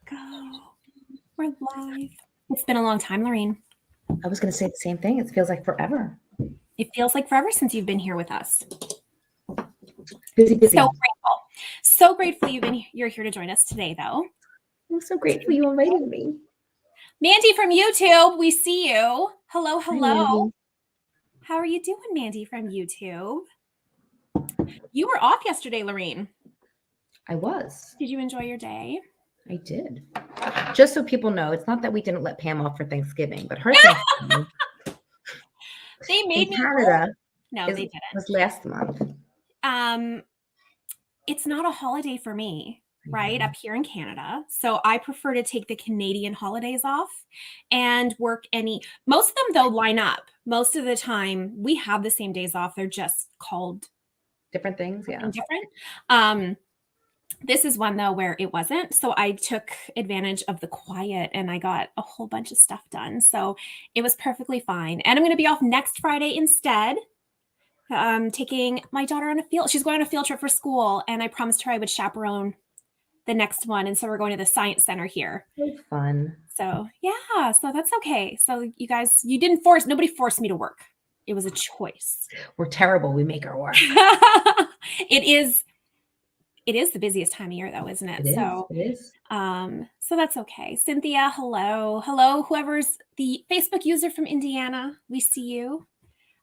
go. We're live. It's been a long time, Lorene. I was going to say the same thing. It feels like forever. It feels like forever since you've been here with us. Busy. So grateful. So grateful you're here to join us today, though. I'm so grateful you invited me. Mandy from YouTube, we see you. Hello. Hi, How are you doing, Mandy from YouTube? You were off yesterday, Lorene. I was. Did you enjoy your day? I did. Just so people know, it's not that we didn't let Pam off for Thanksgiving, but her Thanksgiving they made in me Canada. No, they didn't. Was last month. It's not a holiday for me, right? Up here in Canada. So I prefer to take the Canadian holidays off and work most of them though line up. Most of the time we have the same days off. They're just called different things. Yeah. Different. This is one though where it wasn't. So I took advantage of the quiet and I got a whole bunch of stuff done. So it was perfectly fine. And I'm going to be off next Friday instead. Taking my daughter on she's going on a field trip for school, and I promised her I would chaperone the next one. And so we're going to the science center here. So fun. So yeah, so that's okay. So you guys, nobody forced me to work. It was a choice. We're terrible. We make our work. It is the busiest time of year though, isn't it? It is. So that's okay. Cynthia, hello. Whoever's the Facebook user from Indiana, we see you.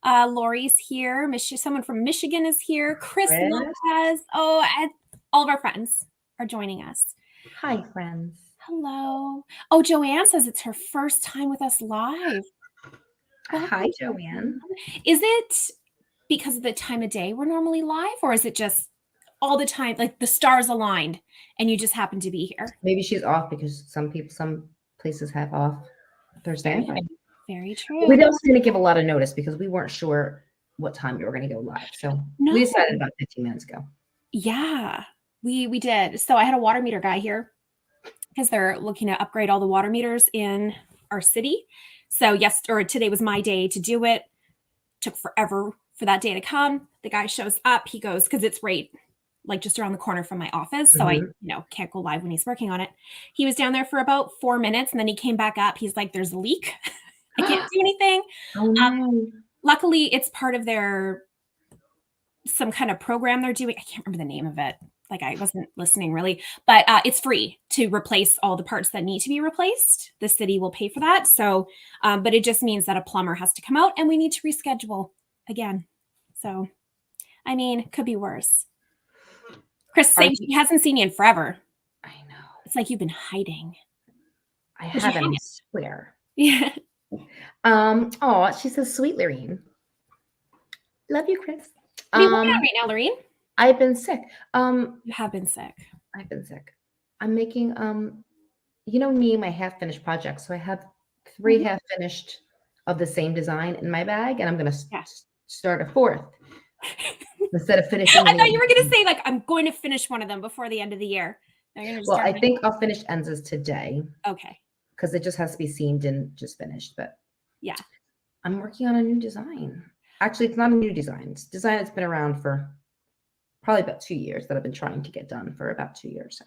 Lori's here. Someone from Michigan is here. Chris Lopez. Oh, and all of our friends are joining us. Hi, friends. Hello. Oh, Joanne says it's her first time with us live. Hi, Joanne. Is it because of the time of day we're normally live, or is it just all the time, like the stars aligned and you just happen to be here? Maybe she's off because some places have off Thursday and Friday. Very true. We also didn't give a lot of notice because we weren't sure what time we were going to go live. So we decided about 15 minutes ago. Yeah, we did. So I had a water meter guy here because they're looking to upgrade all the water meters in our city. So today was my day to do it. Took forever for that day to come. The guy shows up. He goes, because it's right like just around the corner from my office. So I can't go live when he's working on it. He was down there for about 4 minutes and then he came back up. He's like, there's a leak. I can't do anything. Oh, no. Luckily, it's part of some kind of program they're doing. I can't remember the name of it. Like I wasn't listening really, but it's free to replace all the parts that need to be replaced. The city will pay for that. So, but it just means that a plumber has to come out and we need to reschedule again. So, I mean, could be worse. Chris saying he hasn't seen you in forever. I know. It's like you've been hiding. I haven't. I swear. Yeah. She says, sweet Lorene. Love you, Chris. What are you working on right now, Lorene? I've been sick. You have been sick. I've been sick. I'm making me, my half-finished projects. So I have 3 half-finished of the same design in my bag, and I'm gonna start a 4th. Instead of finishing. I thought you were gonna say like I'm going to finish one of them before the end of the year. Well, I think I'll finish Enza's today. Okay. Because it just has to be seamed and just finished. But yeah, I'm working on a new design. Actually, it's not a new design. It's a design that's been around for probably about 2 years that I've been trying to get done for about 2 years.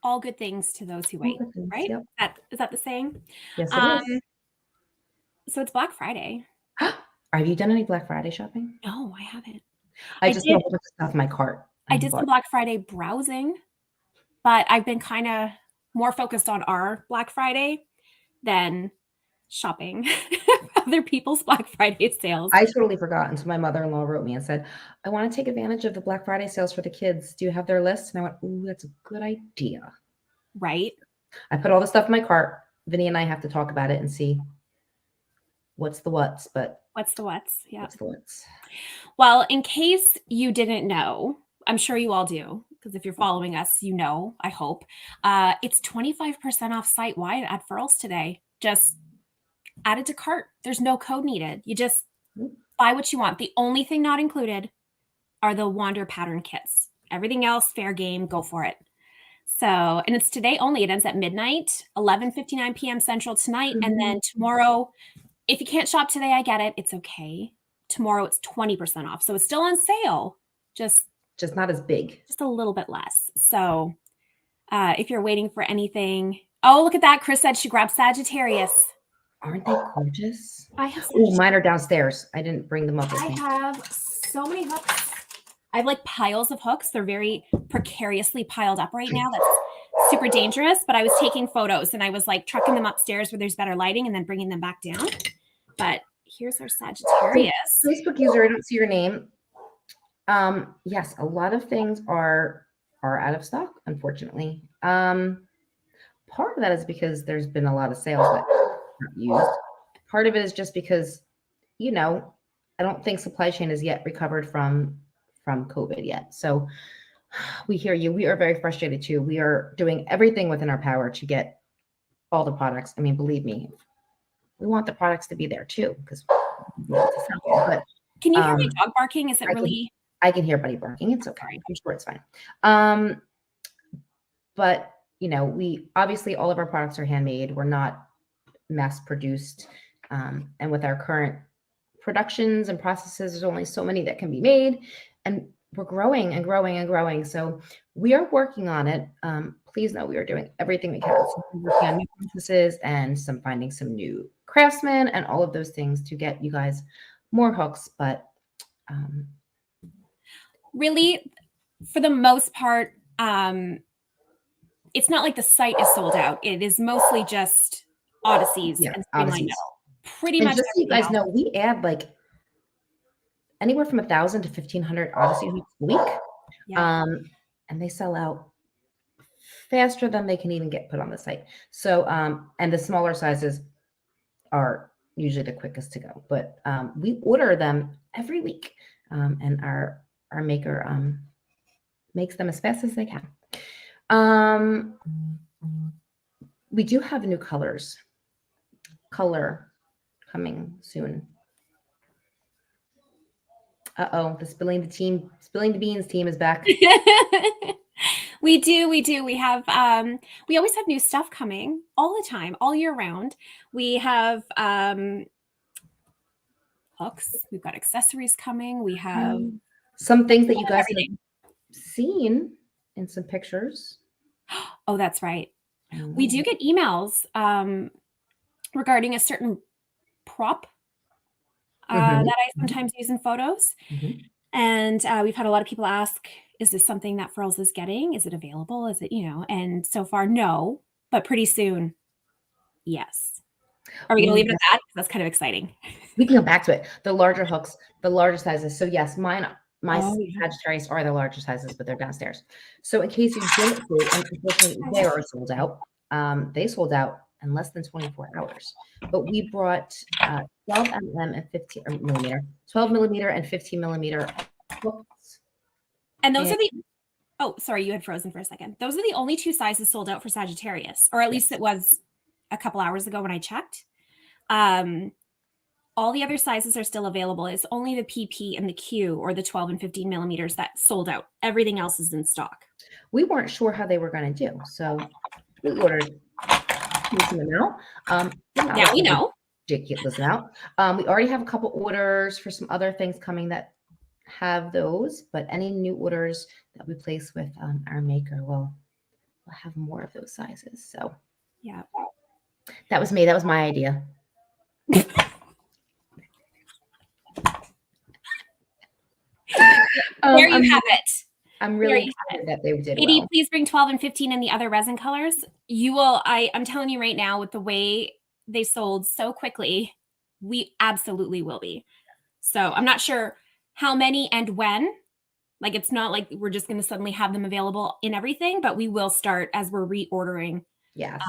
All good things to those who wait, right? Yep. Is that the saying? Yes, it is. So it's Black Friday. Have you done any Black Friday shopping? No, I haven't. I just put stuff in my cart. I did some Black Friday browsing, but I've been kind of more focused on our Black Friday than shopping other people's Black Friday sales. I totally forgot. And so my mother-in-law wrote me and said, I want to take advantage of the Black Friday sales for the kids. Do you have their list? And I went, ooh, that's a good idea. Right. I put all the stuff in my cart. Vinny and I have to talk about it and see what's the what's, but what's the what's? Yeah. What's the what's? Well, in case you didn't know, I'm sure you all do, because if you're following us, you know, I hope. It's 25% off site-wide at Furls today. Just add it to cart. There's no code needed. You just buy what you want. The only thing not included are the Wander pattern kits. Everything else, fair game, go for it. So, and it's today only. It ends at midnight, 11:59 p.m. Central tonight. And then tomorrow, if you can't shop today, I get it. It's okay. Tomorrow it's 20% off. So it's still on sale. Just not as big. Just a little bit less. So if you're waiting for anything. Oh, look at that. Chris said she grabbed Sagittarius. Aren't they gorgeous? I have Oh, mine are downstairs. I didn't bring them up with I me. have so many hooks. I have like piles of hooks. They're very precariously piled up right now. That's super dangerous. But I was taking photos and I was like trucking them upstairs where there's better lighting and then bringing them back down. But here's our Sagittarius. Facebook user, I don't see your name. Yes, a lot of things are out of stock, unfortunately. Part of that is because there's been a lot of sales that aren't used. Part of it is just because, you know, I don't think supply chain has yet recovered from COVID yet. So we hear you. We are very frustrated too. We are doing everything within our power to get all the products. I mean, believe me, we want the products to be there too, because but Can you hear my dog barking? Is it really? I can hear Buddy barking. It's okay. I'm sure it's fine. But you know, we obviously all of our products are handmade. We're not mass produced. And with our current productions and processes, there's only so many that can be made. And we're growing and growing and growing. So we are working on it. Please know we are doing everything we can. So we're working on new processes and finding some new craftsmen and all of those things to get you guys more hooks. But really, for the most part, it's not like the site is sold out. It is mostly just Odysseys and Streamline Metal. Pretty much. Just so you guys know, we add like anywhere from 1,000 to 1,500 Odyssey hooks a week. Yeah. And they sell out faster than they can even get put on the site. So, and the smaller sizes are usually the quickest to go, but we order them every week. And our maker makes them as fast as they can. We do have new color coming soon. The spilling the beans team is back. We do. We have we always have new stuff coming all the time, all year round. We have hooks, we've got accessories coming, we have some things that you guys have seen in some pictures. Oh, that's right. We do get emails regarding a certain prop that I sometimes use in photos. And we've had a lot of people ask, is this something that Furls is getting? Is it available? Is it, and so far, no, but pretty soon, yes. Are we going to leave it at that? That's kind of exciting. We can go back to it. The larger hooks, the larger sizes. So yes, my Sagittarius are the larger sizes, but they're downstairs. So in case you didn't see, and unfortunately they are sold out. They sold out in less than 24 hours. But we brought 12 mm and 15 millimeter, 12 millimeter and 15 millimeter hooks. And those are the, oh, sorry, you had frozen for a second. Those are the only two sizes sold out for Sagittarius, or at least it was a couple hours ago when I checked. All the other sizes are still available. It's only the PP and the Q, or the 12 and 15 millimeters, that sold out. Everything else is in stock. We weren't sure how they were going to do, so we ordered them out. Now we know. Ridiculous amount. We already have a couple orders for some other things coming that have those, but any new orders that we place with our maker will have more of those sizes. So yeah, that was me. That was my idea. There you have it. I'm really excited that they did Katie, well. Please bring 12 and 15 in the other resin colors. You will, I'm telling you right now, with the way they sold so quickly, we absolutely will be. So I'm not sure how many and when. Like, it's not like we're just going to suddenly have them available in everything, but we will start as we're reordering. Yes.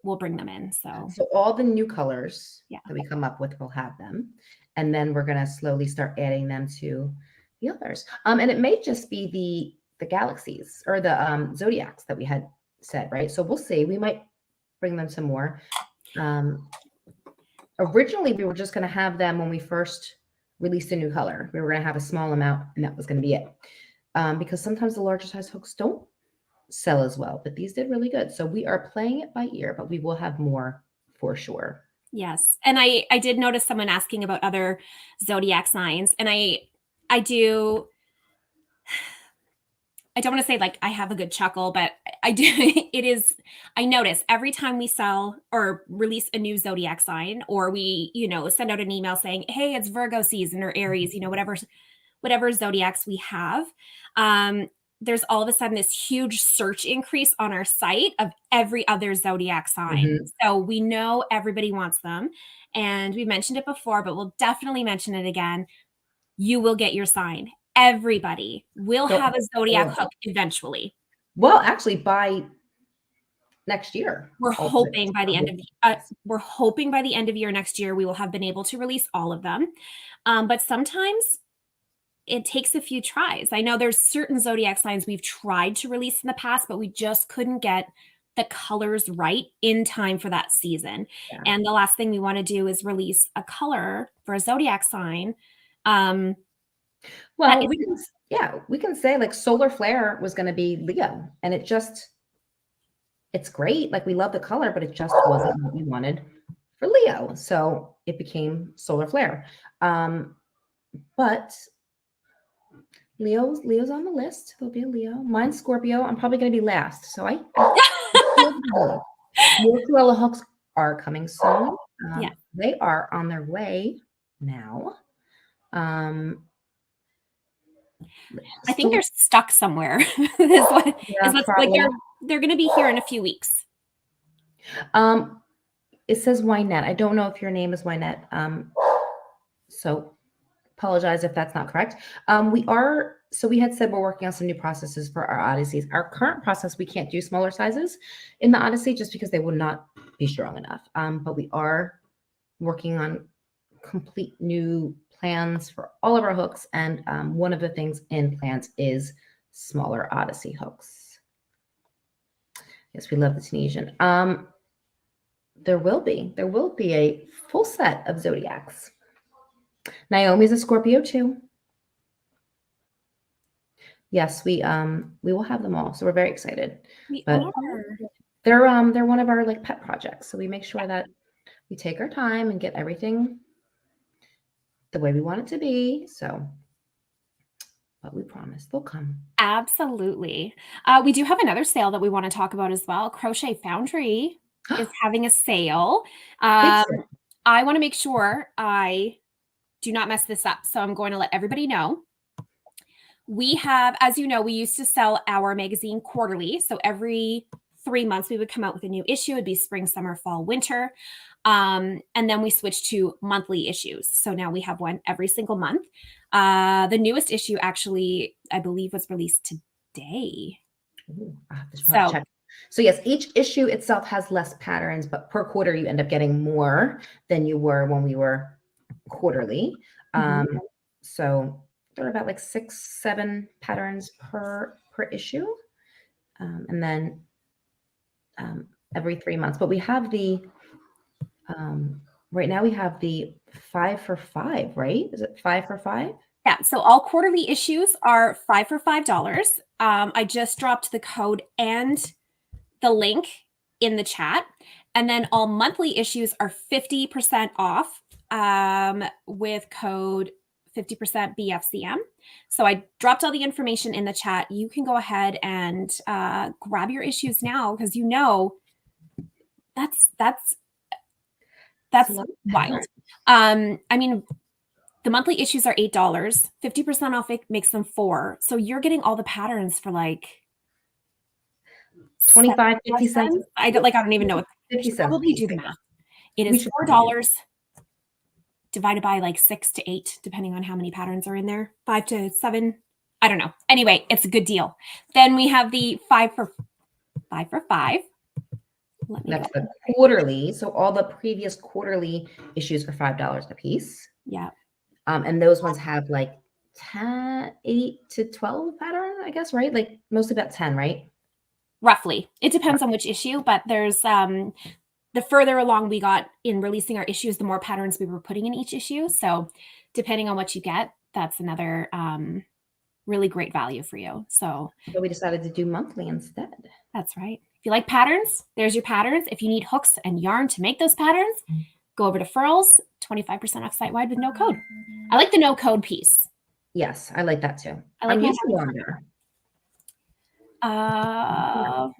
We'll bring them in. So all the new colors that we come up with, we'll have them. And then we're going to slowly start adding them to the others. And it may just be the galaxies or the zodiacs that we had said, right? So we'll see. We might bring them some more. Originally, we were just going to have them when we first released a new color. We were going to have a small amount, and that was going to be it. Because sometimes the larger size hooks don't sell as well, but these did really good. So we are playing it by ear, but we will have more for sure. Yes. And I did notice someone asking about other zodiac signs, and I do I don't want to say like I have a good chuckle, but I do. It is, I notice every time we sell or release a new zodiac sign, or we, send out an email saying, hey, it's Virgo season or Aries, whatever zodiacs we have. There's all of a sudden this huge search increase on our site of every other zodiac sign. Mhm. So we know everybody wants them. And we mentioned it before, but we'll definitely mention it again. You will get your sign. Everybody will So, have a zodiac hook eventually. well, actually, by next year, We're all of hoping by the end of year next year, we will have been able to release all of them. But sometimes it takes a few tries. I know there's certain zodiac signs we've tried to release in the past, but we just couldn't get the colors right in time for that season. Yeah. And the last thing we want to do is release a color for a zodiac sign. Well, we can say like solar flare was going to be Leo, and it's great. Like we love the color, but it just wasn't what we wanted for Leo. So it became solar flare. But Leo's on the list. There'll be a Leo. Mine's Scorpio. I'm probably going to be last. So more Cruella hooks are coming soon. Yeah. They are on their way now. I think they're stuck somewhere. Like they're going to be here in a few weeks. It says Wynette. I don't know if your name is Wynette. So apologize if that's not correct. We had said we're working on some new processes for our Odysseys. Our current process, we can't do smaller sizes in the Odyssey just because they would not be strong enough. But we are working on complete new plans for all of our hooks. And one of the things in plans is smaller Odyssey hooks. Yes, we love the Tunisian. There will be a full set of zodiacs. Naomi's a Scorpio too. Yes, we will have them all, so we're very excited. They're one of our like pet projects, so we make sure that we take our time and get everything the way we want it to be. So, but we promise they'll come. Absolutely. We do have another sale that we want to talk about as well. Crochet Foundry is having a sale. I want to make sure I do not mess this up. So I'm going to let everybody know. We have, as you know, we used to sell our magazine quarterly. So every 3 months we would come out with a new issue. It'd be spring, summer, fall, winter. And then we switched to monthly issues. So now we have one every single month. The newest issue actually, I believe, was released today. Ooh, so yes, each issue itself has less patterns, but per quarter you end up getting more than you were when we were quarterly. So they're about like 6-7 patterns per issue. And then every 3 months. But we have the right now we have the 5 for $5, right? Is it 5 for $5? Yeah. So all quarterly issues are 5 for $5. I just dropped the code and the link in the chat. And then all monthly issues are 50% off with code 50% BFCM. So I dropped all the information in the chat. You can go ahead and grab your issues now because that's wild. I mean, the monthly issues are $8. 50% off makes them $4. So you're getting all the patterns for like 25, 50 cents. I don't even know what 50 cents. Probably do the math. It is $4 divided by like 6 to 8, depending on how many patterns are in there. 5 to 7. I don't know. Anyway, it's a good deal. Then we have the 5 for $5. That's the quarterly. So all the previous quarterly issues are $5 a piece. Yeah. And those ones have like 8 to 12 pattern, I guess, right? Like most about 10, right? Roughly. It depends on which issue, but there's the further along we got in releasing our issues, the more patterns we were putting in each issue. So depending on what you get, that's another really great value for you. So we decided to do monthly instead. That's right. If you like patterns, there's your patterns. If you need hooks and yarn to make those patterns, go over to Furls, 25% off site-wide with no code. I like the no code piece. Yes, I like that too. I like I'm using longer. There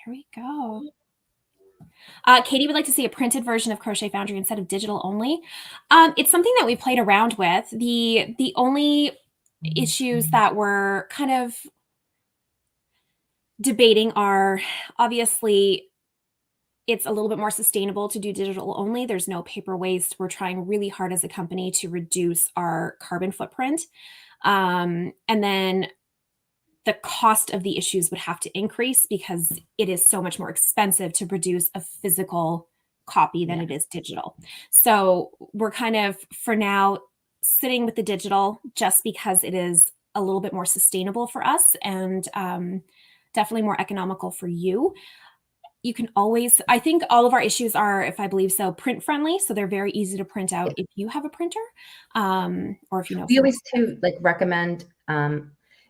we go. Katie would like to see a printed version of Crochet Foundry instead of digital only. It's something that we played around with. The only issues that we're kind of debating are obviously it's a little bit more sustainable to do digital only. There's no paper waste. We're trying really hard as a company to reduce our carbon footprint. And then the cost of the issues would have to increase because it is so much more expensive to produce a physical copy than it is digital. So we're kind of, for now, sitting with the digital just because it is a little bit more sustainable for us and definitely more economical for you. You can always, I think all of our issues are, if I believe so, print friendly. So they're very easy to print out if you have a printer or if you know. We always too like recommend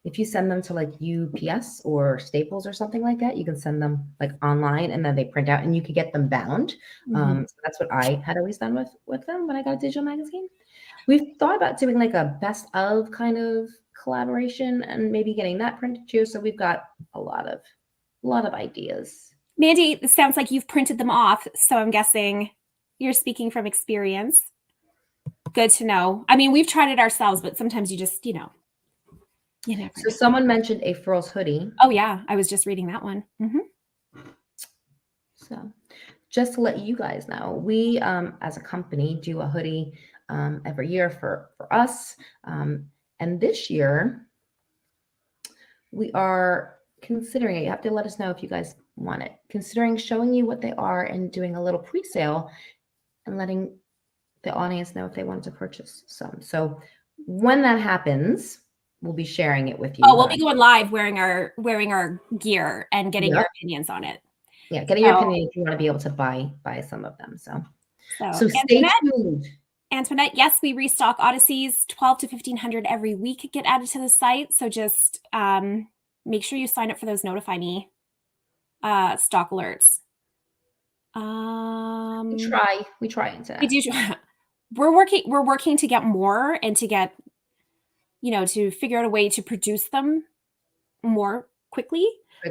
if you send them to like UPS or Staples or something like that, you can send them like online and then they print out and you could get them bound. So that's what I had always done with them when I got a digital magazine. We've thought about doing like a best of kind of collaboration and maybe getting that printed too. So we've got a lot of ideas. Mandy, it sounds like you've printed them off. So I'm guessing you're speaking from experience. Good to know. I mean, we've tried it ourselves, but sometimes you just, you know. So someone mentioned a Furls hoodie. Oh yeah, I was just reading that one. So just to let you guys know, we as a company do a hoodie every year for us. And this year we are considering it. You have to let us know if you guys want it. Considering showing you what they are and doing a little pre-sale and letting the audience know if they wanted to purchase some. So when that happens, we'll be sharing it with you. Oh, we'll be going live wearing our gear and getting your opinions on it. Yeah, getting your opinion if you want to be able to buy some of them. So stay tuned. Antoinette, yes, we restock Odysseys. 12 to 1,500 every week get added to the site. So just make sure you sign up for those notify me stock alerts. We try into that. We do. We're working to get more and to get, to figure out a way to produce them more quickly.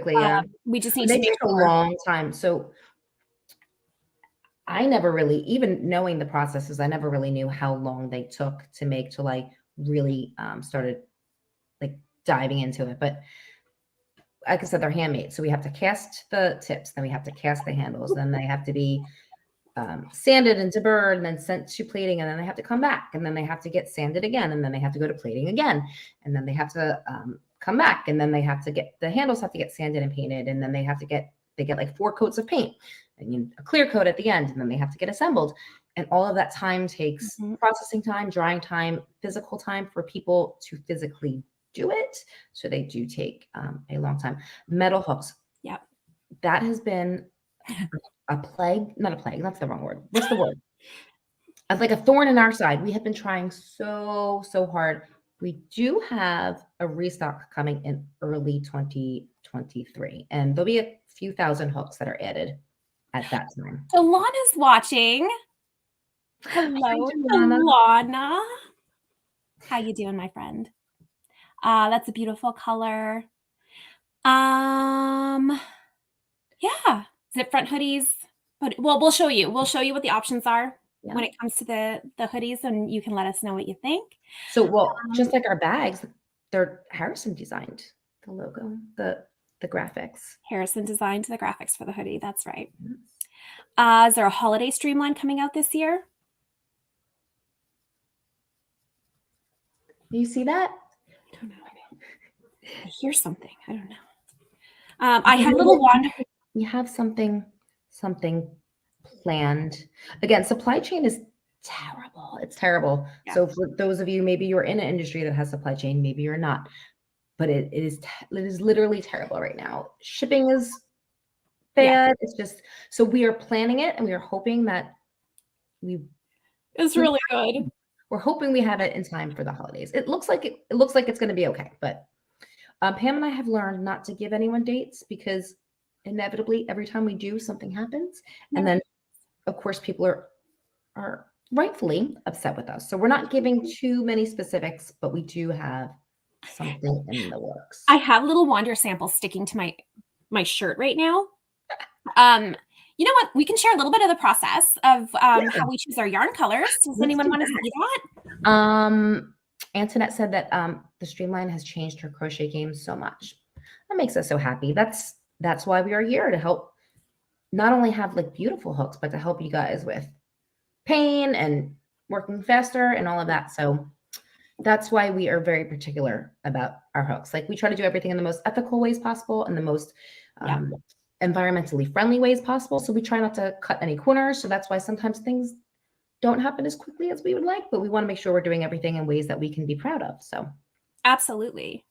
Yeah. We just need to take a long time. So I never really, even knowing the processes, I never really knew how long they took to make to like really started like diving into it. But like I said, they're handmade. So we have to cast the tips, then we have to cast the handles, then they have to be sanded and deburred and then sent to plating, and then they have to come back, and then they have to get sanded again, and then they have to go to plating again, and then they have to come back, and then they have to get the handles have to get sanded and painted, and then they get like 4 coats of paint and a clear coat at the end, and then they have to get assembled. And all of that time takes processing time, drying time, physical time for people to physically do it. So they do take a long time. Metal hooks. Yeah. That has been a plague, not a plague, that's the wrong word. What's the word? It's like a thorn in our side. We have been trying so hard. We do have a restock coming in early 2023, and there'll be a few thousand hooks that are added at that time. Delana's watching. Hello, Delana. How you doing, my friend? That's a beautiful color. Yeah, zip front hoodies. But we'll show you. We'll show you what the options are when it comes to the hoodies, and you can let us know what you think. So, just like our bags, they're Harrison designed the logo, the graphics. Harrison designed the graphics for the hoodie. That's right. Is there a holiday streamline coming out this year? Do you see that? I don't know. I hear something. I don't know. I have a little wander. We have something planned. Again, supply chain is terrible. It's terrible. Yeah. So for those of you, maybe you're in an industry that has supply chain, maybe you're not, but it is literally terrible right now. Shipping is bad. Yeah. It's just, so we are planning it and we are hoping that it's really good. We're hoping we have it in time for the holidays. It looks like it's going to be okay, but Pam and I have learned not to give anyone dates because inevitably every time we do, something happens. And then of course people are rightfully upset with us. So we're not giving too many specifics, but we do have something in the works. I have little wander samples sticking to my shirt right now. You know what? We can share a little bit of the process of how we choose our yarn colors. Does anyone want to see that? Antoinette said that the Streamline has changed her crochet game so much. That makes us so happy. That's why we are here, to help not only have like beautiful hooks, but to help you guys with pain and working faster and all of that. So that's why we are very particular about our hooks. Like, we try to do everything in the most ethical ways possible and the most environmentally friendly ways possible. So we try not to cut any corners. So that's why sometimes things don't happen as quickly as we would like, but we want to make sure we're doing everything in ways that we can be proud of. So absolutely.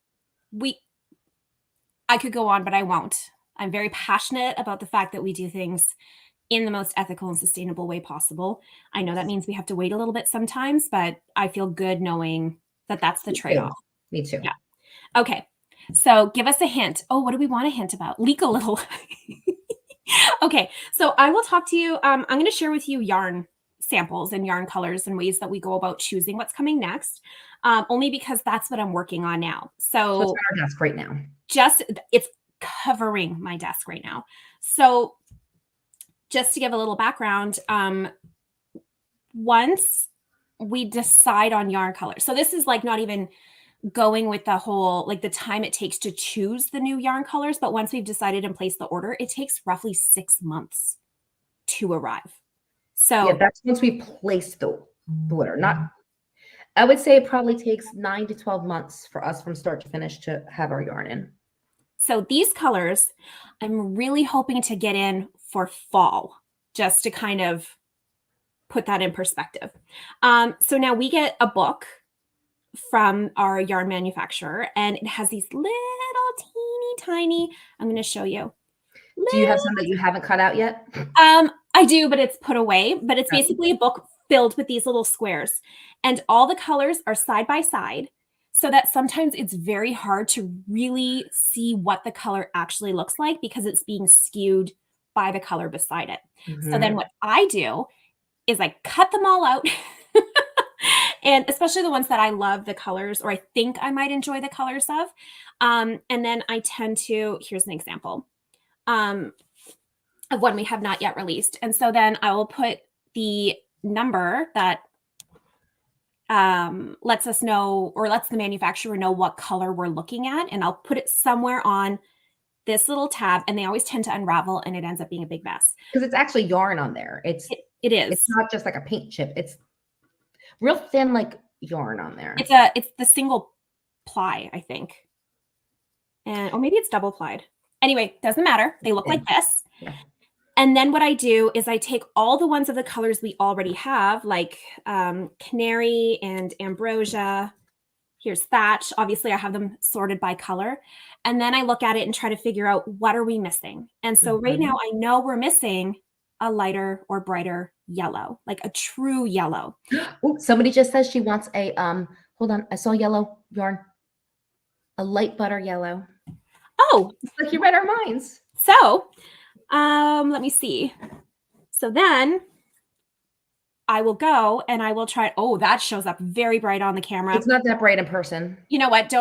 I could go on, but I won't. I'm very passionate about the fact that we do things in the most ethical and sustainable way possible. I know that means we have to wait a little bit sometimes, but I feel good knowing that that's the trade-off. Me too. Yeah. Okay. So give us a hint. Oh, what do we want a hint about? Leak a little. Okay. So I will talk to you. I'm going to share with you yarn samples and yarn colors and ways that we go about choosing what's coming next, only because that's what I'm working on now. So it's on our desk right now. It's covering my desk right now. So just to give a little background, once we decide on yarn color, so this is like not even going with the whole, like the time it takes to choose the new yarn colors, but once we've decided and placed the order, it takes roughly 6 months to arrive. So yeah, that's once we place the order. I would say it probably takes 9 to 12 months for us from start to finish to have our yarn in. So these colors, I'm really hoping to get in for fall, just to kind of put that in perspective. So now we get a book from our yarn manufacturer, and it has these little teeny tiny, I'm going to show you. Do you have some that you haven't cut out yet? I do, but it's put away. But it's basically a book filled with these little squares, and all the colors are side by side, so that sometimes it's very hard to really see what the color actually looks like because it's being skewed by the color beside it. So then what I do is I cut them all out. And especially the ones that I love the colors, or I think I might enjoy the colors of. And then I tend to, here's an example of one we have not yet released. And so then I will put the number that lets us know, or lets the manufacturer know what color we're looking at. And I'll put it somewhere on this little tab, and they always tend to unravel, and it ends up being a big mess. Because it's actually yarn on there. It is. It's not just like a paint chip. It's real thin, like yarn on there. It's the single ply, I think. Or maybe it's double plied. Anyway, doesn't matter. They look like this. Yeah. And then what I do is I take all the ones of the colors we already have, like Canary and Ambrosia. Here's Thatch. Obviously, I have them sorted by color. And then I look at it and try to figure out, what are we missing? And so right now I know we're missing a lighter or brighter yellow, like a true yellow. Oh, somebody just says she wants a, hold on, I saw yellow yarn. A light butter yellow. Oh, it's like you read our minds. So, let me see. So then I will go and I will try. Oh, that shows up very bright on the camera. It's not that bright in person. You know what?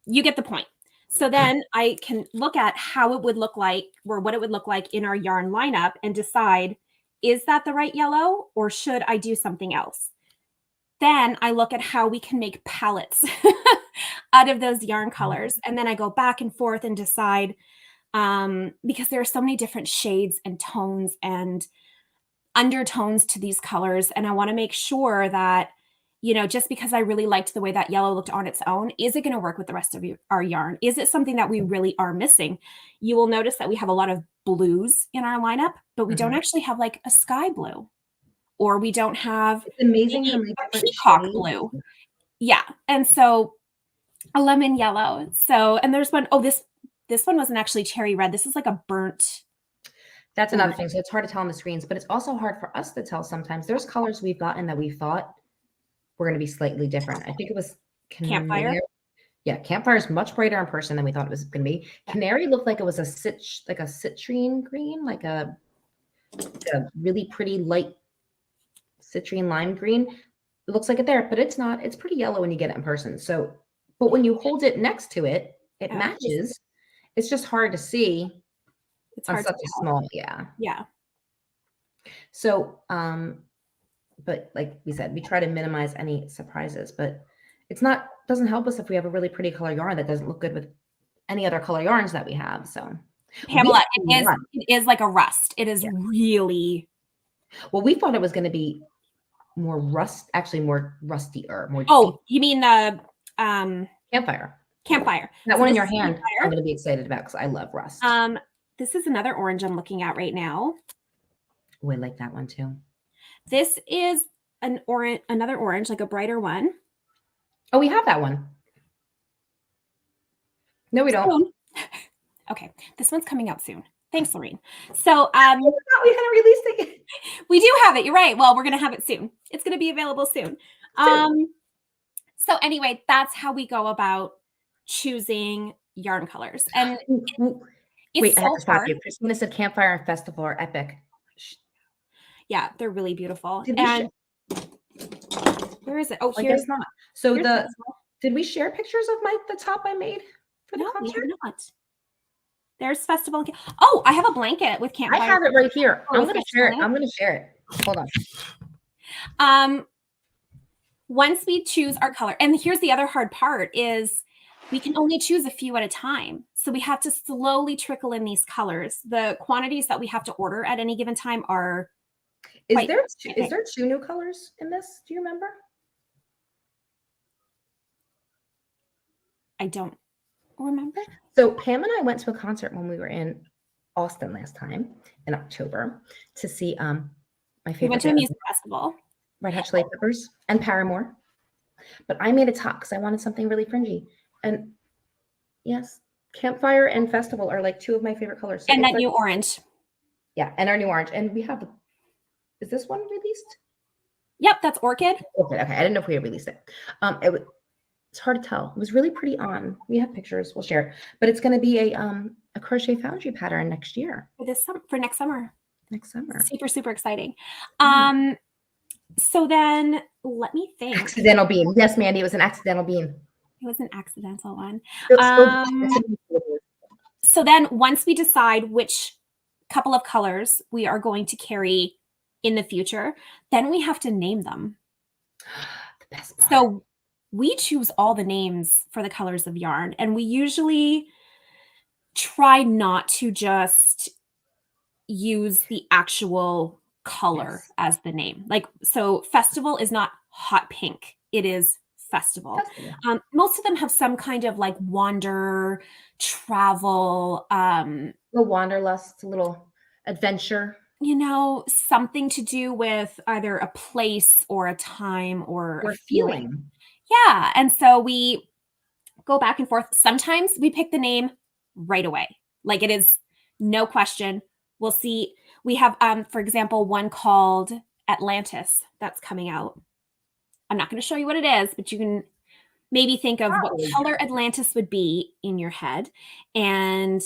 You get the point. So then I can look at how it would look like, or what it would look like in our yarn lineup, and decide, is that the right yellow, or should I do something else? Then I look at how we can make palettes out of those yarn colors. And then I go back and forth and decide, because there are so many different shades and tones and undertones to these colors. And I want to make sure that, you know, just because I really liked the way that yellow looked on its own, is it going to work with the rest of our yarn? Is it something that we really are missing? You will notice that we have a lot of blues in our lineup, but we don't actually have like a sky blue, or we don't have it's amazing how many a peacock blue. Yeah. And so a lemon yellow. So, and there's one, oh, this one wasn't actually cherry red. This is like a burnt. That's another thing. So it's hard to tell on the screens, but it's also hard for us to tell sometimes. There's colors we've gotten that we thought were going to be slightly different. I think it was Campfire. Yeah, Campfire is much brighter in person than we thought it was going to be. Canary looked like it was a citrine green, like a really pretty light citrine lime green. It looks like it there, but it's not. It's pretty yellow when you get it in person. So But when you hold it next to it, it Oh, matches. It's just hard to see it's on hard to such a tell. small, yeah. Yeah. So, but like we said, we try to minimize any surprises, but doesn't help us if we have a really pretty color yarn that doesn't look good with any other color yarns that we have. So Pamela, it is like a rust. It is really. Well, we thought it was going to be more rustier, more. Oh, you mean the campfire? Campfire. That so one in your hand, campfire. I'm going to be excited about because I love rust. This is another orange I'm looking at right now. Oh, I like that one too. This is another orange, like a brighter one. Oh, we have that one. No, we don't. Okay, this one's coming out soon. Thanks, Lorene. So we hadn't released it yet. We do have it. You're right. Well, we're gonna have it soon. It's gonna be available soon. So anyway, that's how we go about choosing yarn colors. And wait, I have to stop you. Christina said campfire and festival are epic. Yeah, they're really beautiful. Where is it? Oh, here's not. So did we share pictures of the top I made for the concert? We have not. There's festival. Oh, I have a blanket with campfire. I have it right here. I'm going to share it. I'm going to share it. Hold on. Once we choose our color, and here's the other hard part is we can only choose a few at a time. So we have to slowly trickle in these colors. The quantities that we have to order at any given time are. Is there 2 new colors in this? Do you remember? I don't remember. So Pam and I went to a concert when we were in Austin last time in October to see my favorite. We went to a music festival. Red Hot Chili Peppers and Paramore. But I made a top because I wanted something really fringy. And yes, campfire and festival are like 2 of my favorite colors. So and that new orange. Yeah, and our new orange. And we have, is this one released? Yep, that's Orchid. Okay. I didn't know if we had released it. It's hard to tell. It was really pretty on. We have pictures. We'll share. But it's going to be a Crochet Foundry pattern next year. For next summer. Next summer. Super, super exciting. So then let me think. Accidental bean. Yes, Mandy, it was an accidental bean. It was an accidental one. So then once we decide which couple of colors we are going to carry in the future, then we have to name them. The best part. So we choose all the names for the colors of yarn, and we usually try not to just use the actual color as the name. Like, so festival is not hot pink. It is festival. Most of them have some kind of like wander, travel, a wanderlust, a little adventure. Something to do with either a place or a time or a feeling. Yeah. And so we go back and forth. Sometimes we pick the name right away. Like it is no question. We'll see. We have, for example, one called Atlantis that's coming out. I'm not going to show you what it is, but you can maybe think of what color Atlantis would be in your head and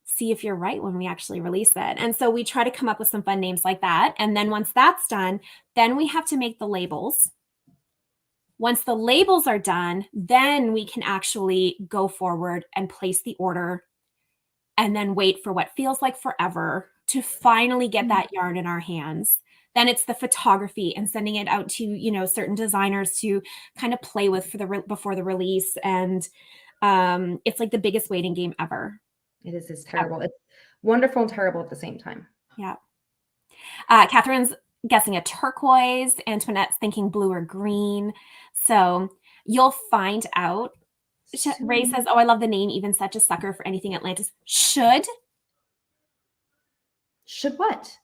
see if you're right when we actually release it. And so we try to come up with some fun names like that. And then once that's done, then we have to make the labels. Once the labels are done, then we can actually go forward and place the order and then wait for what feels like forever to finally get that yarn in our hands. Then it's the photography and sending it out to, certain designers to kind of play with before the release. And it's like the biggest waiting game ever. It is. It's terrible. It's wonderful and terrible at the same time. Yeah. Catherine's guessing a turquoise. Antoinette's thinking blue or green. So you'll find out. Ray says, "Oh, I love the name. Even such a sucker for anything Atlantis." Should what?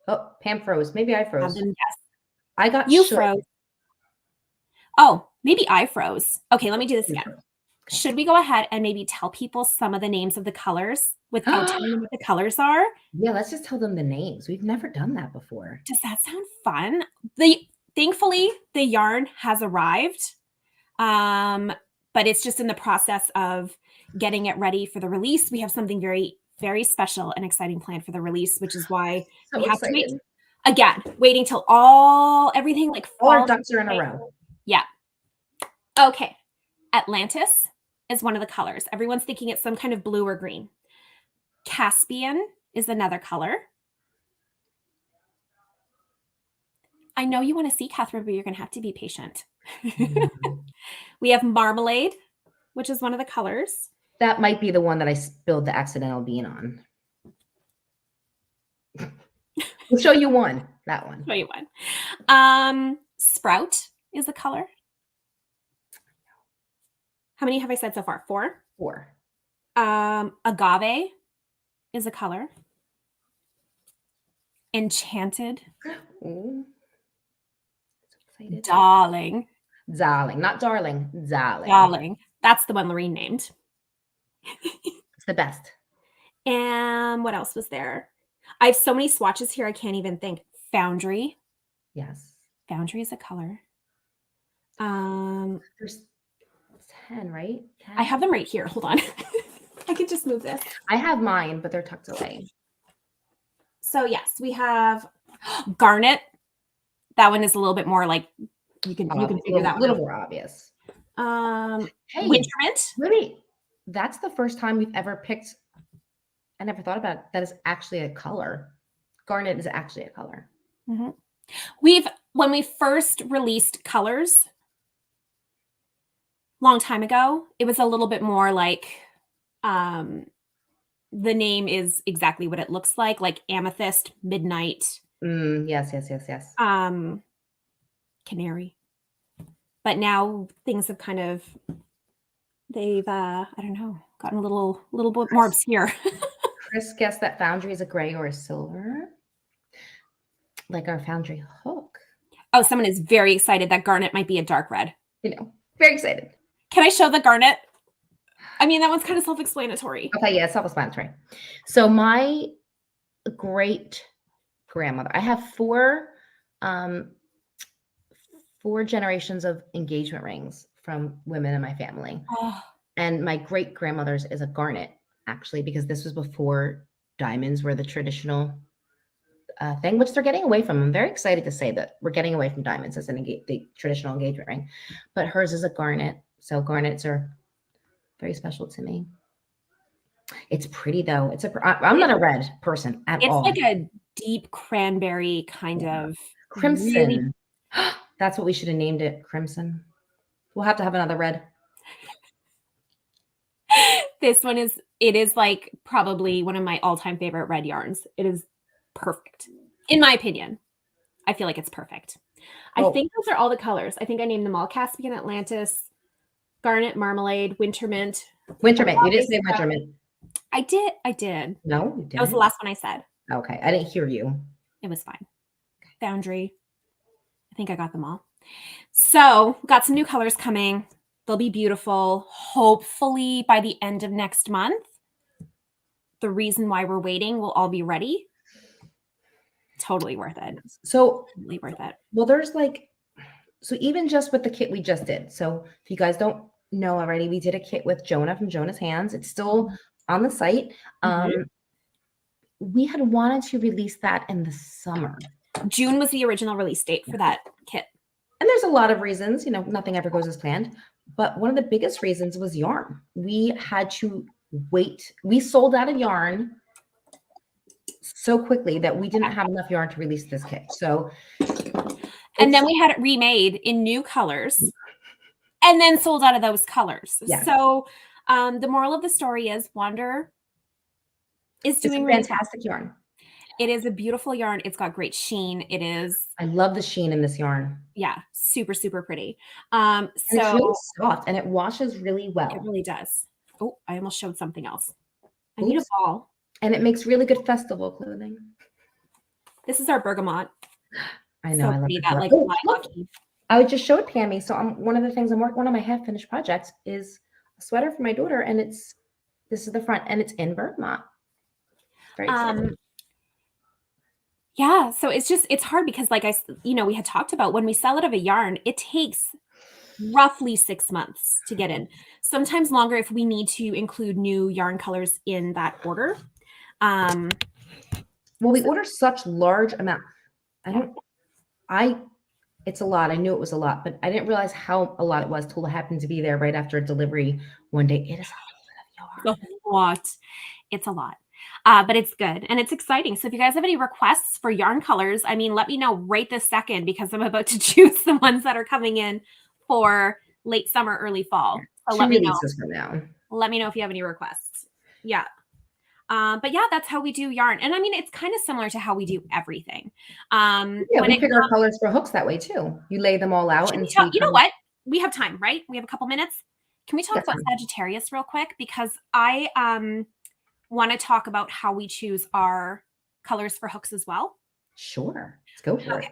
Oh, Pam froze. Maybe I froze. Yes. I got you froze. Oh, maybe I froze. Okay, let me do this again. Okay. Should we go ahead and maybe tell people some of the names of the colors without telling them what the colors are? Yeah, let's just tell them the names. We've never done that before. Does that sound fun? Thankfully, the yarn has arrived, but it's just in the process of getting it ready for the release. We have something very, very special and exciting planned for the release, which is why we have to wait. Again, waiting till everything like all our ducks are in a row. Yeah. Okay. Atlantis is one of the colors. Everyone's thinking it's some kind of blue or green. Caspian is another color. I know you want to see, Catherine, but you're going to have to be patient. We have Marmalade, which is one of the colors. That might be the one that I spilled the accidental bean on. We'll show you one. That one. Show you one. Sprout is a color. How many have I said so far? 4? 4. Agave is a color. Enchanted. Ooh. So excited. Darling. Darling. Not darling. Darling. Darling. That's the one Lorene named. It's the best. And what else was there? I have so many swatches here, I can't even think. Foundry. Yes. Foundry is a color. There's 10, right? 10? I have them right here. Hold on. I can just move this. I have mine, but they're tucked away. So yes, we have Garnet. That one is a little bit more like you can figure that a little more obvious. Hey, Winter Mint. Wait. That's the first time we've ever picked. I never thought about it. That is actually a color. Garnet is actually a color. Mm-hmm. When we first released colors long time ago, it was a little bit more like the name is exactly what it looks like amethyst, midnight. Yes. Canary. But now things have kind of I don't know, gotten a little bit more obscure. Chris guessed that Foundry is a gray or a silver, like our Foundry hook. Oh, someone is very excited that Garnet might be a dark red. Very excited. Can I show the Garnet? I mean, that one's kind of self-explanatory. Okay, yeah, self-explanatory. So my great grandmother, I have 4 generations of engagement rings from women in my family. Oh. And my great grandmother's is a garnet, actually, because this was before diamonds were the traditional thing, which they're getting away from. I'm very excited to say that we're getting away from diamonds as the traditional engagement ring, but hers is a garnet. So garnets are very special to me. It's pretty though. I'm not a red person at all. It's like a deep cranberry kind of crimson. Really... That's what we should have named it. Crimson. We'll have to have another red. This one it is like probably one of my all-time favorite red yarns. It is perfect. In my opinion. I feel like it's perfect. I think those are all the colors. I think I named them all. Caspian, Atlantis, Garnet, Marmalade, Winter Mint. Winter Mint. You didn't say Winter Mint. I did. No, you didn't. That was the last one I said. Okay. I didn't hear you. It was fine. Foundry. I think I got them all. So got some new colors coming. They'll be beautiful. Hopefully by the end of next month. The reason why we're waiting will all be ready. Totally worth it. So totally worth it. Well, there's so even just with the kit we just did. So if you guys don't know already, we did a kit with Jonah from Jonah's Hands. It's still on the site. We had wanted to release that in the summer. June was the original release date for that kit. And there's a lot of reasons, nothing ever goes as planned. But one of the biggest reasons was yarn. We had to wait. We sold out of yarn so quickly that we didn't have enough yarn to release this kit. So, and then we had it remade in new colors and then sold out of those colors. Yes. So the moral of the story is Wander is doing fantastic yarn. It is a beautiful yarn. It's got great sheen. It is. I love the sheen in this yarn. Yeah, super, super pretty. So it's really soft and it washes really well. It really does. Oh, I almost showed something else. I need a ball. And it makes really good festival clothing. This is our bergamot. I know. So I love that. I just showed Pammy. So one of the things I'm working. One of my half finished projects is a sweater for my daughter, and this is the front, and it's in bergamot. Very exciting. Yeah, so it's hard because we had talked about when we sell out of a yarn, it takes roughly 6 months to get in. Sometimes longer if we need to include new yarn colors in that order. Well, we order such large amount. I It's a lot. I knew it was a lot, but I didn't realize how a lot it was till it happened to be there right after delivery one day. It is a lot of yarn. It's a lot. It's a lot. But it's good and it's exciting. So if you guys have any requests for yarn colors, I mean, let me know right this second because I'm about to choose the ones that are coming in for late summer, early fall. So 2 let me know. releases from now. Let me know if you have any requests. Yeah. But yeah, that's how we do yarn. And I mean, it's kind of similar to how we do everything. Yeah, When we it pick our colors for hooks that way too. You lay them all out and see. you know what? We have time, right? We have a couple minutes. Can we talk That's about fine. Sagittarius real quick? Because I want to talk about how we choose our colors for hooks as well. Sure. Let's go for it.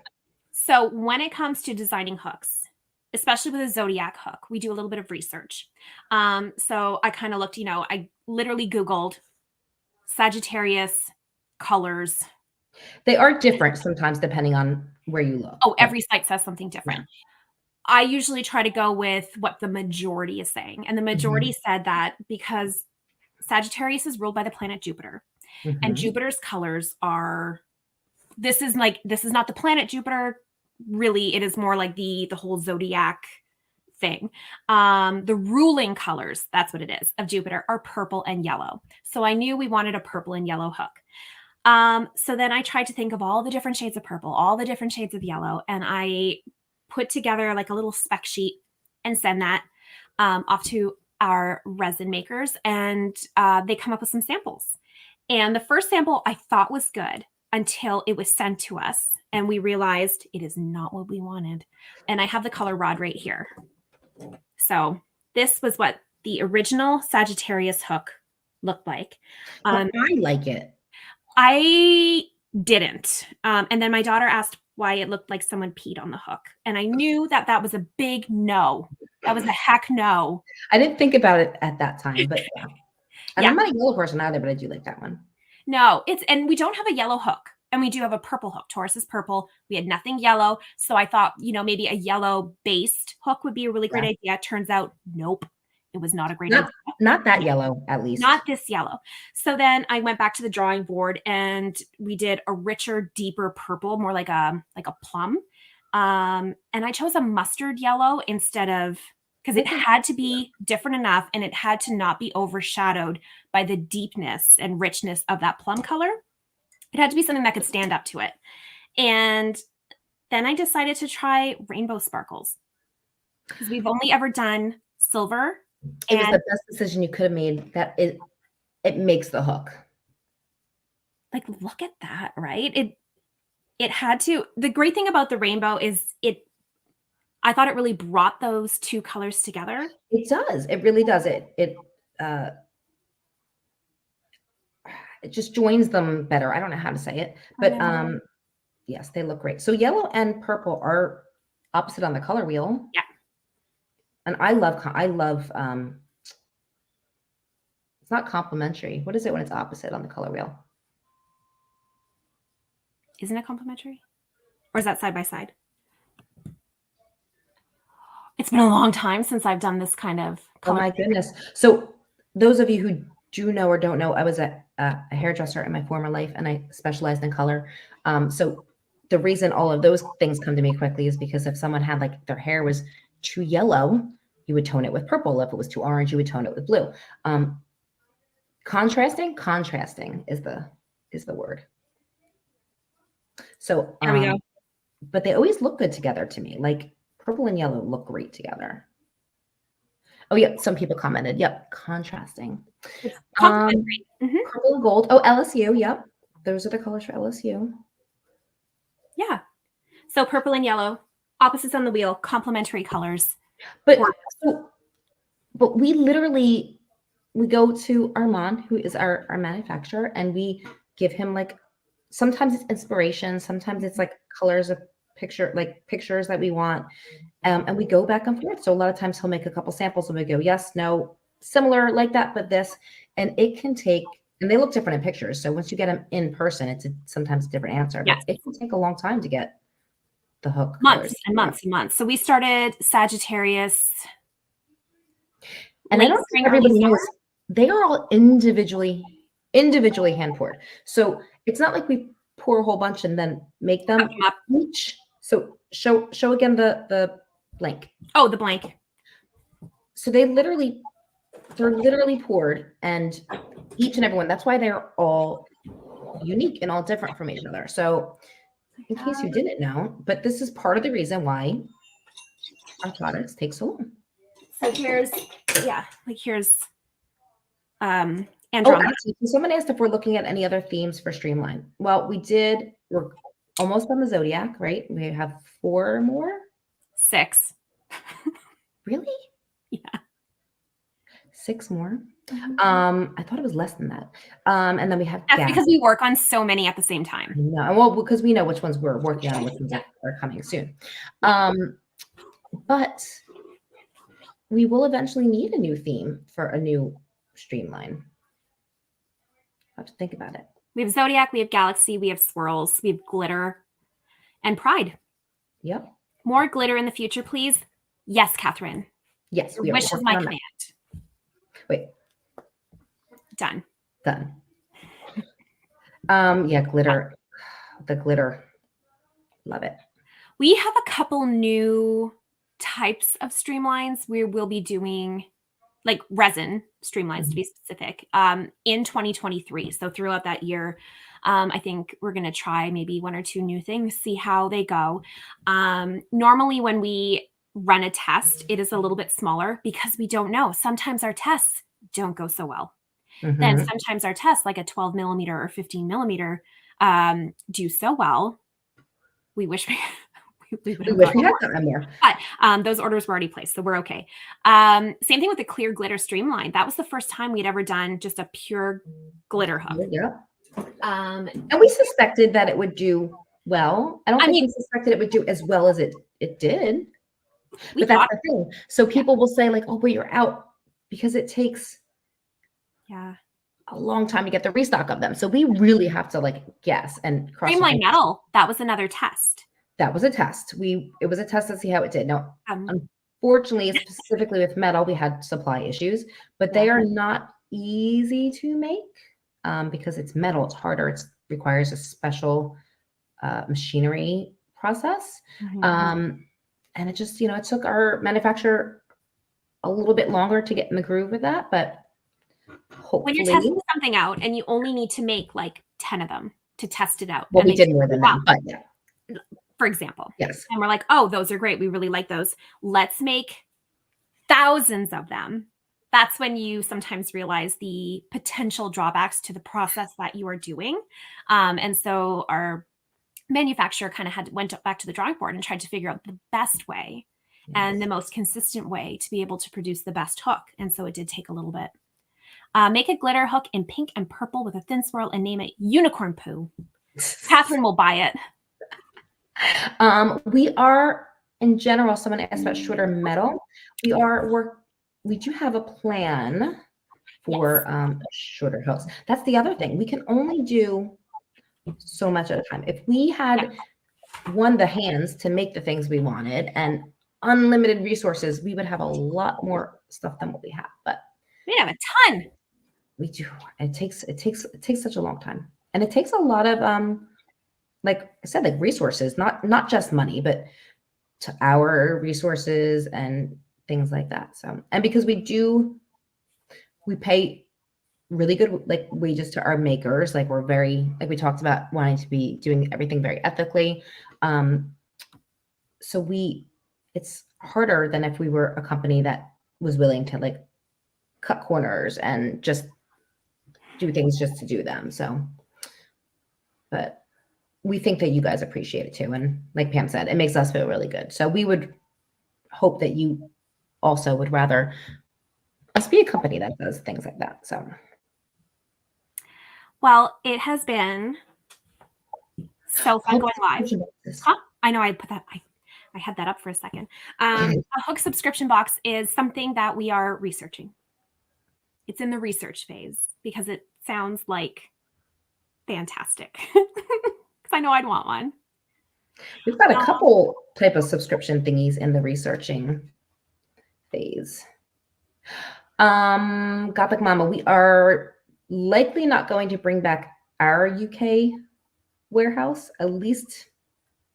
So when it comes to designing hooks, especially with a zodiac hook, we do a little bit of research. So I kind of looked, I literally Googled Sagittarius colors. They are different sometimes depending on where you look. Oh, every site says something different. Yeah. I usually try to go with what the majority is saying. And the majority said that because Sagittarius is ruled by the planet Jupiter. And Jupiter's colors are this is not the planet Jupiter. Really, it is more like the whole zodiac thing. The ruling colors, that's what it is, of Jupiter are purple and yellow. So I knew we wanted a purple and yellow hook. So then I tried to think of all the different shades of purple, all the different shades of yellow, and I put together like a little spec sheet and send that off to our resin makers, and they come up with some samples. And the first sample I thought was good until it was sent to us, and we realized it is not what we wanted. And I have the color rod right here. So this was what the original Sagittarius hook looked like. I like it. I didn't. And then my daughter asked why it looked like someone peed on the hook. And I knew that that was a big no. That was a heck no. I didn't think about it at that time, but yeah. And Yeah. I'm not a yellow person either, but I do like that one. No, and we don't have a yellow hook. And we do have a purple hook. Taurus is purple. We had nothing yellow. So I thought, maybe a yellow based hook would be a really great idea. Turns out, nope. It was not a great idea. Not that yellow, at least. Not this yellow. So then I went back to the drawing board and we did a richer, deeper purple, more like a plum. And I chose a mustard yellow instead of, because it had to be different enough and it had to not be overshadowed by the deepness and richness of that plum color. It had to be something that could stand up to it. And then I decided to try rainbow sparkles because we've only ever done silver. It was the best decision you could have made. That it makes the hook. Like, look at that, right? It had to. The great thing about the rainbow is I thought it really brought those two colors together. It does. It really does. It just joins them better. I don't know how to say it, but yes, they look great. So yellow and purple are opposite on the color wheel. Yeah. And I love it's not complementary. What is it when it's opposite on the color wheel? Isn't it complementary? Or is that side by side? It's been a long time since I've done this kind of color. Oh my goodness. So those of you who do know or don't know, I was a hairdresser in my former life and I specialized in color. So the reason all of those things come to me quickly is because if someone had like their hair was too yellow, you would tone it with purple. If it was too orange, you would tone it with blue. Contrasting is the word. So there we go. But they always look good together to me. Like purple and yellow look great together. Oh yeah, some people commented. Yep, contrasting. Purple and gold. Oh, LSU. Yep, those are the colors for LSU. Yeah. So purple and yellow, opposites on the wheel, complementary colors. But we go to Armand, who is our manufacturer, and we give him like, sometimes it's inspiration, sometimes it's like colors of pictures that we want. And we go back and forth. So a lot of times he'll make a couple samples and we go, yes, no, similar like that, but this, and it can take, and they look different in pictures. So once you get them in person, it's sometimes a different answer. Yes. But it can take a long time to get the hook. Months and months and months. So we started Sagittarius. And I don't think everybody knows, they are all individually hand poured. So it's not like we pour a whole bunch and then make them each. So show again the blank. Oh, the blank. So they're literally poured, and each and every one. That's why they're all unique and all different from each other. So in case you didn't know, but this is part of the reason why our products take so long. So here's Oh, Andromeda. actually, someone asked if we're looking at any other themes for Streamline. Well, we're almost on the Zodiac, right? We have 4 more. 6. Really? Yeah. 6 more. I thought it was less than that. And then we have That's because we work on so many at the same time. No, well, because we know which ones we're working on, which ones are coming soon. But we will eventually need a new theme for a new Streamline. I have to think about it. We have Zodiac, we have Galaxy, we have Swirls, we have Glitter, and Pride. Yep. More glitter in the future, please. Yes, Catherine. Yes, Your wish is my command. Wait. Done. Yeah, glitter. The glitter. Love it. We have a couple new types of streamlines. We will be doing like resin streamlines to be specific in 2023. So throughout that year, I think we're going to try maybe 1 or 2 new things, see how they go. Normally when we run a test, it is a little bit smaller because we don't know. Sometimes our tests don't go so well. Then sometimes our tests, like a 12 millimeter or 15 millimeter, do so well. We wish we had gotten more. But those orders were already placed, so we're okay. Same thing with the clear glitter streamline. That was the first time we'd ever done just a pure glitter hook. Yeah. And we suspected that it would do well. I don't think we suspected it would do as well as it did. But that's the thing. So people will say like, "Oh, but you're out," because it takes a long time to get the restock of them. So we really have to like guess and cross. Streamline metal. That was another test. That was a test. It was a test to see how it did. Now, unfortunately, specifically with metal, we had supply issues, but they are not easy to make because it's metal. It's harder. It requires a special machinery process. And it just, it took our manufacturer a little bit longer to get in the groove with that, but hopefully. When you're testing something out and you only need to make like 10 of them to test it out. Well, we did more than that, but yeah. For example. Yes. And we're like, oh, those are great. We really like those. Let's make thousands of them. That's when you sometimes realize the potential drawbacks to the process that you are doing. And so our manufacturer kind of went back to the drawing board and tried to figure out the best way and the most consistent way to be able to produce the best hook. And so it did take a little bit. Make a glitter hook in pink and purple with a thin swirl and name it Unicorn Poo. Catherine will buy it. We are, in general, someone asked about shorter metal. We do have a plan for shorter hooks. That's the other thing. We can only do so much at a time. If we had the hands to make the things we wanted and unlimited resources, we would have a lot more stuff than what we have. But we have a ton. We do. It takes such a long time, and it takes a lot of like I said, like resources, not just money, but to our resources and things like that. So, and because we pay really good like wages to our makers, like we're very, like we talked about wanting to be doing everything very ethically. So it's harder than if we were a company that was willing to like cut corners and just do things just to do them. So, but we think that you guys appreciate it too. And like Pam said, it makes us feel really good. So we would hope that you also would rather us be a company that does things like that. So. Well, it has been so fun going live. Huh? I know I put that, I had that up for a second. A hook subscription box is something that we are researching. It's in the research phase because it sounds like fantastic. Because I know I'd want one. We've got a couple type of subscription thingies in the researching phase. Gothic Mama, we are likely not going to bring back our UK warehouse, at least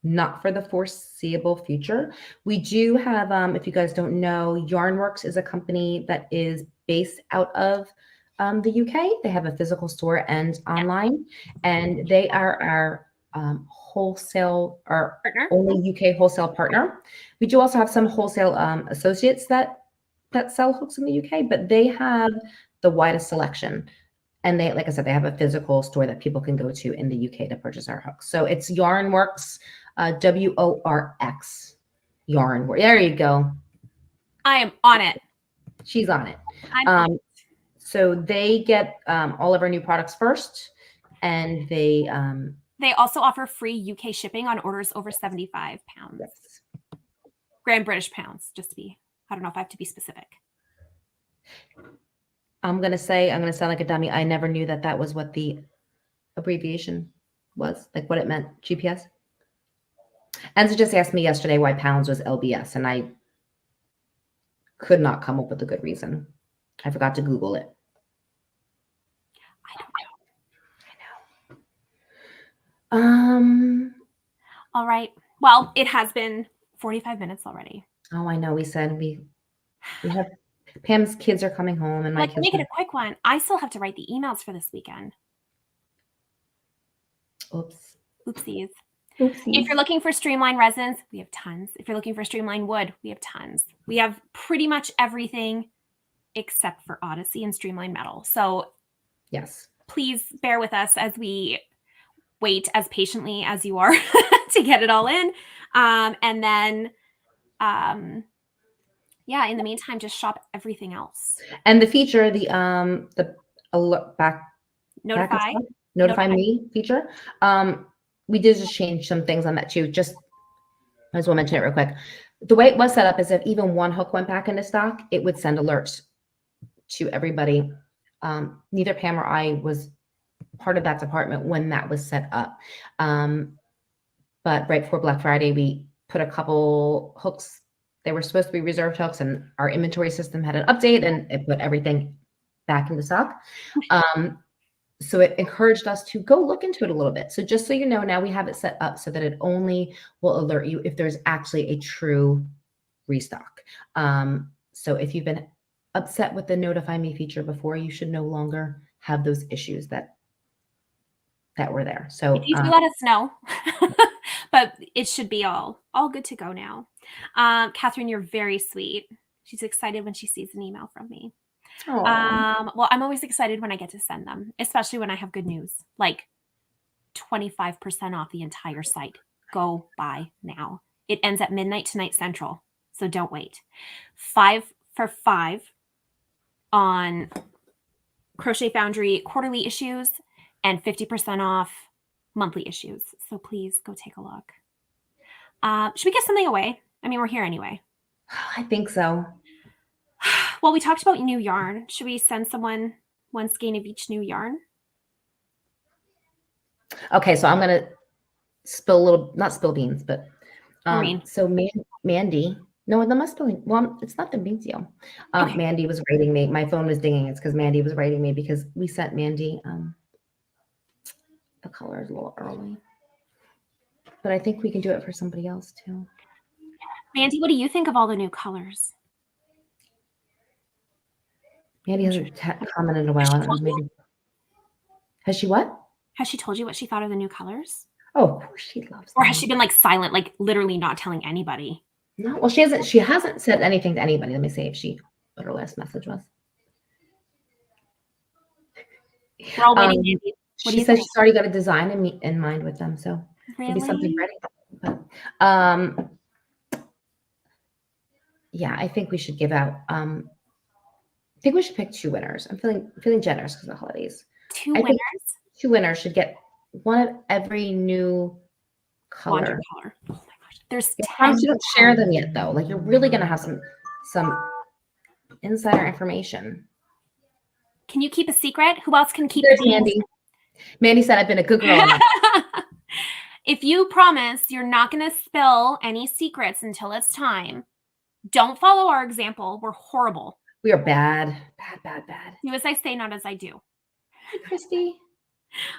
not for the foreseeable future. We do have, if you guys don't know, Yarnworks is a company that is based out of the UK. They have a physical store and online, and they are our wholesale, our Partner. only UK wholesale partner. We do also have some wholesale associates that sell hooks in the UK, but they have the widest selection. And they, like I said, they have a physical store that people can go to in the UK to purchase our hooks. So it's Yarnworks, WORX, Yarnworks. There you go. I am on it. She's on it. I'm on it. So they get all of our new products first, and they also offer free UK shipping on orders over 75 pounds. Yes. Grand British pounds, just to be, I don't know if I have to be specific. I'm going to sound like a dummy. I never knew that was what the abbreviation was, like what it meant, GPS. Enza just asked me yesterday why pounds was LBS, and I could not come up with a good reason. I forgot to Google it. I don't know. I know. All right. Well, it has been 45 minutes already. Oh, I know. We said we have Pam's kids are coming home, and my kids. Make it a quick one. I still have to write the emails for this weekend. Oops. Oopsies. Oopsies. If you're looking for streamlined resins, we have tons. If you're looking for streamlined wood, we have tons. We have pretty much everything except for Odyssey and streamlined metal. So yes, please bear with us as we wait as patiently as you are to get it all in. And then, yeah, in the meantime, just shop everything else. And the feature, the alert notify me feature. We did just change some things on that too. Just might as well mention it real quick. The way it was set up is if even one hook went back into stock, it would send alerts to everybody. Neither Pam or I was part of that department when that was set up. But right before Black Friday, we put a couple hooks. They were supposed to be reserved hooks, and our inventory system had an update, and it put everything back into stock. So it encouraged us to go look into it a little bit. So just so you know, now we have it set up so that it only will alert you if there's actually a true restock. So if you've been upset with the notify me feature before, you should no longer have those issues that were there. So if you let us know, but it should be all good to go now. Catherine, you're very sweet. She's excited when she sees an email from me. Well, I'm always excited when I get to send them, especially when I have good news, like 25% off the entire site. Go buy now. It ends at midnight tonight Central, so don't wait. 5 for 5 on Crochet Foundry quarterly issues and 50% off monthly issues. So please go take a look. Should we give something away? I mean, we're here anyway. I think so. Well, we talked about new yarn. Should we send someone one skein of each new yarn? Okay, so I'm going to spill a little, not spill beans, but so Mandy, no, the must be, well, it's not the big deal. Okay. Mandy was writing me. My phone was dinging. It's because Mandy was writing me because we sent Mandy the colors a little early. But I think we can do it for somebody else too. Mandy, what do you think of all the new colors? Mandy hasn't commented in a while. I don't know, maybe. Has she what? Has she told you what she thought of the new colors? Oh, of course she loves them. Or has she been like silent, like literally not telling anybody? No, well, she hasn't said anything to anybody. Let me see what her last message was. We're all waiting, Mandy. She said she's already got a design in mind with them, so maybe something ready. But yeah, I think we should give out. I think we should pick 2 winners. I'm feeling generous because of the holidays. 2 winners? 2 winners should get one of every new color. Oh my gosh. There's 10. You don't share them yet though. Like you're really gonna have some insider information. Can you keep a secret? Who else can keep it? Mandy. Mandy said I've been a good girl. If you promise you're not gonna spill any secrets until it's time, don't follow our example. We're horrible. We are bad. Bad. Do as I say, not as I do. Hi, Christy.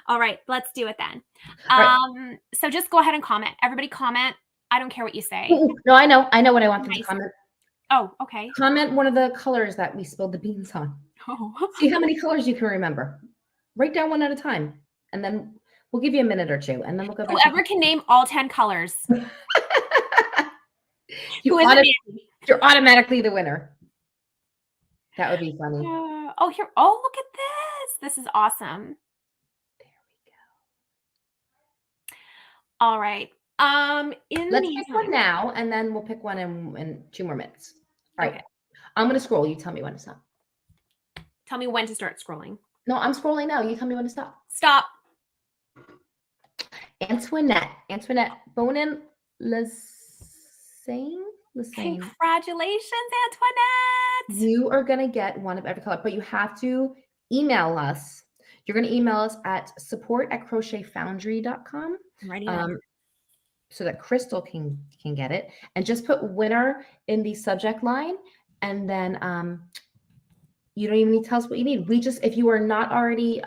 All right, let's do it then. All right. So just go ahead and comment. Everybody comment. I don't care what you say. No, I know what I want them to Nice. comment. Oh, okay. Comment one of the colors that we spilled the beans on. Oh. See how many colors you can remember. Write down one at a time, and then we'll give you a minute or two, and then we'll go back. Whoever can name all 10 colors. You're automatically the winner. That would be funny. Oh, here. Oh, look at this. This is awesome. There we go. All right. Let's pick one now, and then we'll pick one in 2 more minutes. All right. Okay. I'm going to scroll. You tell me when to stop. Tell me when to start scrolling. No, I'm scrolling now. You tell me when to stop. Stop. Antoinette, Bonin Lassane. Congratulations, Antoinette. You are going to get one of every color, but you have to email us. You're going to email us at support@crochetfoundry.com. So that Crystal can get it, and just put winner in the subject line, and then you don't even need to tell us what you need. If you are not already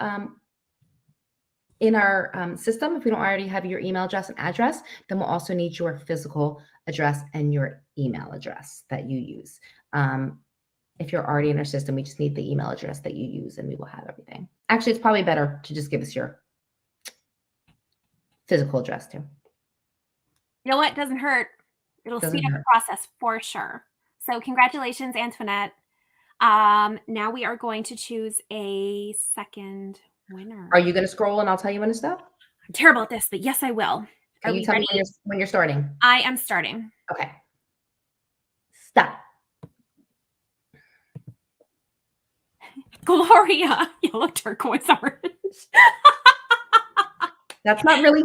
in our system, if we don't already have your email address and address, then we'll also need your physical address and your email address that you use. If you're already in our system, we just need the email address that you use, and we will have everything. Actually, it's probably better to just give us your physical address too. You know what? Doesn't hurt. It'll speed up the process for sure. So congratulations, Antoinette. Now we are going to choose a second winner. Are you going to scroll and I'll tell you when to stop? I'm terrible at this, but yes, I will. Can you tell me when you're starting? I am starting. Okay. Stop. Gloria, yellow, turquoise, orange. That's not really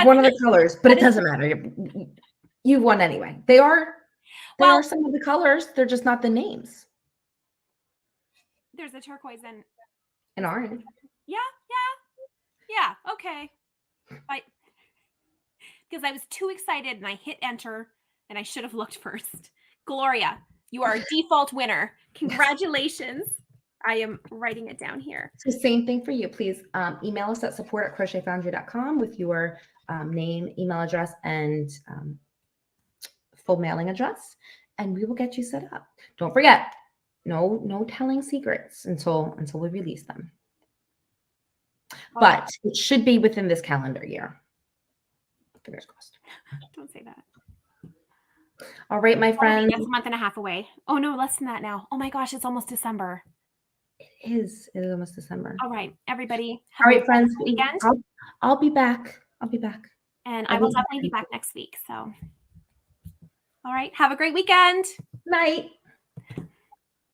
one of the colors, but it doesn't matter. You won anyway. They are some of the colors. They're just not the names. There's a turquoise and orange. Yeah. Okay. Because I was too excited and I hit enter and I should have looked first. Gloria, you are a default winner. Congratulations. I am writing it down here. So same thing for you. Please email us at support@crochetfoundry.com with your name, email address, and full mailing address, and we will get you set up. Don't forget, no telling secrets until we release them. But it should be within this calendar year. Fingers crossed. Don't say that. All right, my friends. That's a month and a half away. Oh no, less than that now. Oh my gosh, it's almost December. It is almost December. All right, everybody. All right, friends. I'll be back. And I will definitely be back next week. So, all right. Have a great weekend. Night.